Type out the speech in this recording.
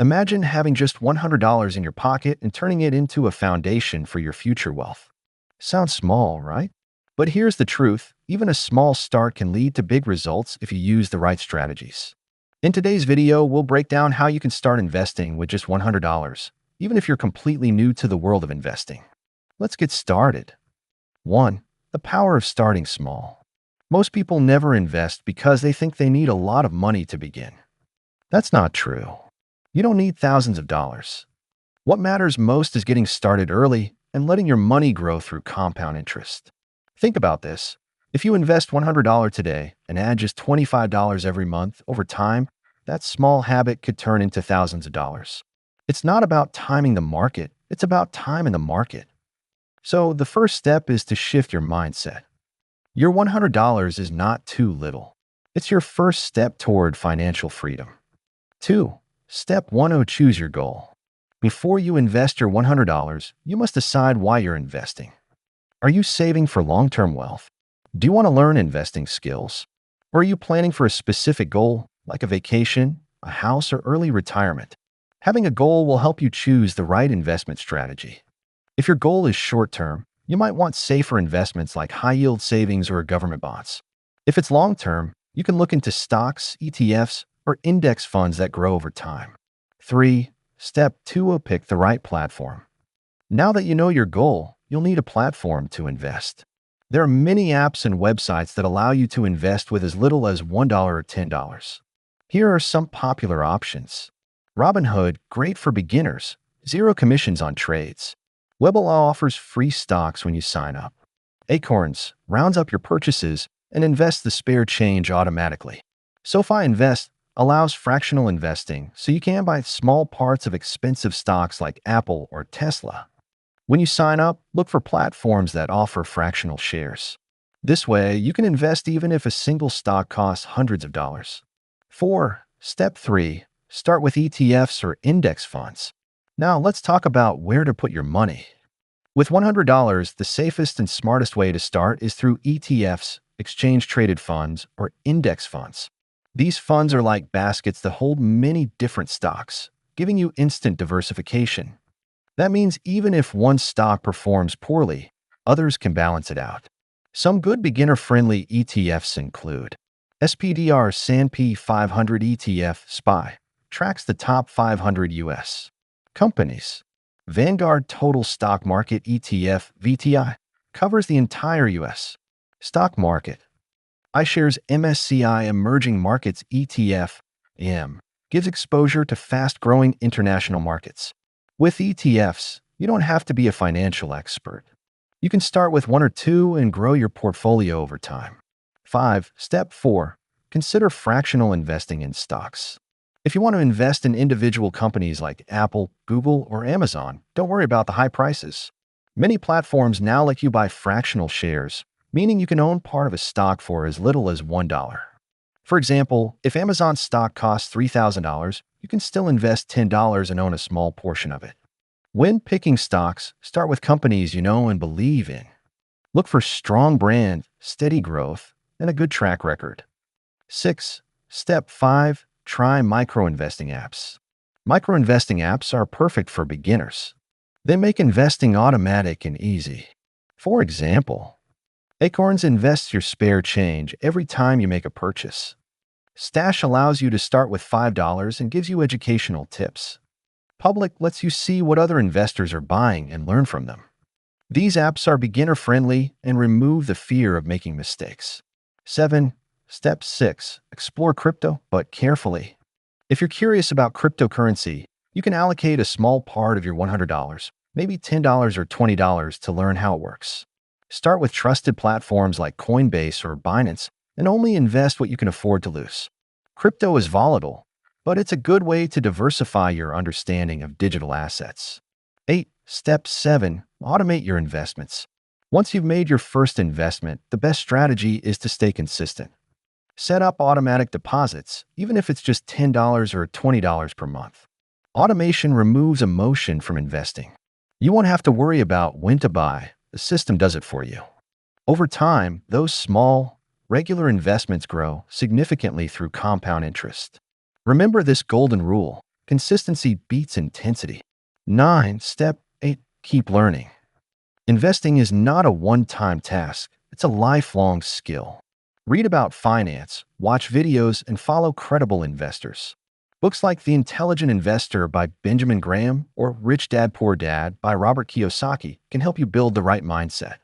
Imagine having just $100 in your pocket and turning it into a foundation for your future wealth. Sounds small, right? But here's the truth. Even a small start can lead to big results if you use the right strategies. In today's video, we'll break down how you can start investing with just $100, even if you're completely new to the world of investing. Let's get started. 1. The power of starting small. Most people never invest because they think they need a lot of money to begin. That's not true. You don't need thousands of dollars. What matters most is getting started early and letting your money grow through compound interest. Think about this. If you invest $100 today and add just $25 every month over time, that small habit could turn into thousands of dollars. It's not about timing the market, it's about time in the market. So the first step is to shift your mindset. Your $100 is not too little. It's your first step toward financial freedom. 2. Step 1. Choose your goal. Before you invest your $100, you must decide why you're investing. Are you saving for long-term wealth? Do you want to learn investing skills? Or are you planning for a specific goal, like a vacation, a house, or early retirement? Having a goal will help you choose the right investment strategy. If your goal is short-term, you might want safer investments like high-yield savings or government bonds. If it's long-term, you can look into stocks, ETFs, or index funds that grow over time. 3. Step 2. Pick the right platform. Now that you know your goal, you'll need a platform to invest. There are many apps and websites that allow you to invest with as little as $1 or $10. Here are some popular options. Robinhood, great for beginners, zero commissions on trades. Webull offers free stocks when you sign up. Acorns rounds up your purchases and invests the spare change automatically. SoFi Invest allows fractional investing, so you can buy small parts of expensive stocks like Apple or Tesla. When you sign up, look for platforms that offer fractional shares. This way, you can invest even if a single stock costs hundreds of dollars. 4. Step 3. Start with ETFs or index funds. Now let's talk about where to put your money. With $100, the safest and smartest way to start is through ETFs, exchange-traded funds, or index funds. These funds are like baskets that hold many different stocks, giving you instant diversification. That means even if one stock performs poorly, others can balance it out. Some good beginner-friendly ETFs include SPDR S&P 500 ETF SPY, tracks the top 500 U.S. companies. Vanguard Total Stock Market ETF VTI, covers the entire U.S. stock market. iShares MSCI Emerging Markets ETF EM gives exposure to fast-growing international markets. With ETFs, you don't have to be a financial expert. You can start with one or two and grow your portfolio over time. 5. Step 4. Consider fractional investing in stocks. If you want to invest in individual companies like Apple, Google, or Amazon, don't worry about the high prices. Many platforms now let you buy fractional shares, meaning you can own part of a stock for as little as $1. For example, if Amazon stock costs $3,000, you can still invest $10 and own a small portion of it. When picking stocks, start with companies you know and believe in. Look for strong brand, steady growth, and a good track record. 6. Step 5. Try micro-investing apps. Micro-investing apps are perfect for beginners. They make investing automatic and easy. For example, Acorns invests your spare change every time you make a purchase. Stash allows you to start with $5 and gives you educational tips. Public lets you see what other investors are buying and learn from them. These apps are beginner-friendly and remove the fear of making mistakes. 7. Step 6. Explore crypto, but carefully. If you're curious about cryptocurrency, you can allocate a small part of your $100, maybe $10 or $20 to learn how it works. Start with trusted platforms like Coinbase or Binance and only invest what you can afford to lose. Crypto is volatile, but it's a good way to diversify your understanding of digital assets. 8. Step 7. Automate your investments. Once you've made your first investment, the best strategy is to stay consistent. Set up automatic deposits, even if it's just $10 or $20 per month. Automation removes emotion from investing. You won't have to worry about when to buy. The system does it for you. Over time, those small, regular investments grow significantly through compound interest. Remember this golden rule: Consistency beats intensity. 9. Step 8. Keep learning. Investing is not a one-time task. It's a lifelong skill. Read about finance, watch videos, and follow credible investors. Books like The Intelligent Investor by Benjamin Graham or Rich Dad Poor Dad by Robert Kiyosaki can help you build the right mindset.